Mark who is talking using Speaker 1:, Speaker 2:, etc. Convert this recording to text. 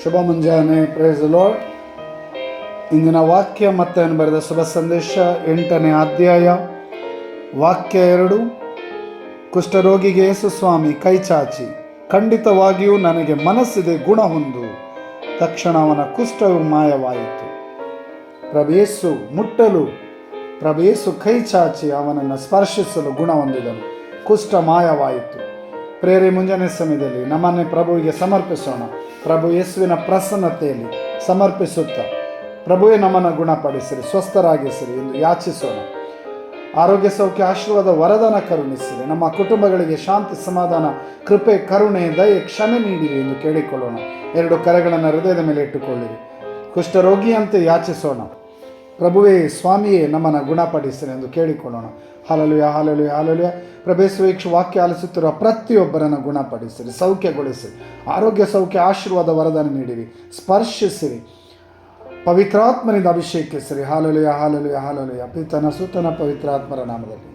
Speaker 1: ಶುಭ ಮುಂಜಾನೆ. Praise the Lord. ಇಂದಿನ ವಾಕ್ಯ ಮತ್ತಾಯನು ಬರೆದ ಶುಭ ಸಂದೇಶ 8ನೇ ಅಧ್ಯಾಯ ವಾಕ್ಯ 2. ಕುಷ್ಠರೋಗಿಗೆ ಯೇಸು ಸ್ವಾಮಿ ಕೈ ಚಾಚಿ, ಖಂಡಿತವಾಗಿಯೂ ನನಗೆ ಮನಸ್ಸಿದೆ, ಗುಣ ಹೊಂದು. ತಕ್ಷಣ ಅವನ ಕುಷ್ಠವು ಮಾಯವಾಯಿತು. ಪ್ರಭು ಮುಟ್ಟಲು ಪ್ರಭು ಕೈ ಚಾಚಿ ಅವನನ್ನು ಸ್ಪರ್ಶಿಸಲು ಗುಣ ಹೊಂದಿದನು. ಕುಷ್ಠ ಮಾಯವಾಯಿತು. ಪ್ರೇರೆ ಮುಂಜಾನೆ ಸಮಯದಲ್ಲಿ ನಮ್ಮನ್ನೇ ಪ್ರಭುವಿಗೆ ಸಮರ್ಪಿಸೋಣ. ಪ್ರಭು ಯೇಸುವಿನ ಪ್ರಸನ್ನತೆಯಲ್ಲಿ ಸಮರ್ಪಿಸುತ್ತಾ, ಪ್ರಭುವೇ ನಮ್ಮನ್ನು ಗುಣಪಡಿಸಿರಿ, ಸ್ವಸ್ಥರಾಗಿಸಿರಿ ಎಂದು ಯಾಚಿಸೋಣ. ಆರೋಗ್ಯ ಸೌಖ್ಯ ಆಶೀರ್ವಾದ ವರದಾನ ಕರುಣಿಸಿರಿ. ನಮ್ಮ ಕುಟುಂಬಗಳಿಗೆ ಶಾಂತಿ ಸಮಾಧಾನ ಕೃಪೆ ಕರುಣೆ ದಯೆ ಕ್ಷಮೆ ನೀಡಿರಿ ಎಂದು ಕೇಳಿಕೊಳ್ಳೋಣ. 2 ಕರೆಗಳನ್ನು ಹೃದಯದ ಮೇಲೆ ಇಟ್ಟುಕೊಳ್ಳಿರಿ. ಕುಷ್ಠರೋಗಿಯಂತೆ ಯಾಚಿಸೋಣ. ಪ್ರಭುವೇ ಸ್ವಾಮಿಯೇ ನಮ್ಮನ್ನು ಗುಣಪಡಿಸಿರಿ ಎಂದು ಕೇಳಿಕೊಳ್ಳೋಣ. Hallelujah, hallelujah, hallelujah. ಪ್ರಭೇಶ್ವೀಕ್ಷ ವಾಕ್ಯ ಆಲಿಸುತ್ತಿರುವ ಪ್ರತಿಯೊಬ್ಬರನ್ನು ಗುಣಪಡಿಸಿರಿ, ಸೌಖ್ಯಗೊಳಿಸಿರಿ. ಆರೋಗ್ಯ ಸೌಖ್ಯ ಆಶೀರ್ವಾದ ವರದಾನ ನೀಡಿರಿ, ಸ್ಪರ್ಶಿಸಿರಿ, ಪವಿತ್ರಾತ್ಮನಿಂದ ಅಭಿಷೇಕಿಸಿರಿ. Hallelujah, hallelujah, hallelujah. ಪಿತನ ಸುತನ ಪವಿತ್ರಾತ್ಮರ ನಾಮದಲ್ಲಿ.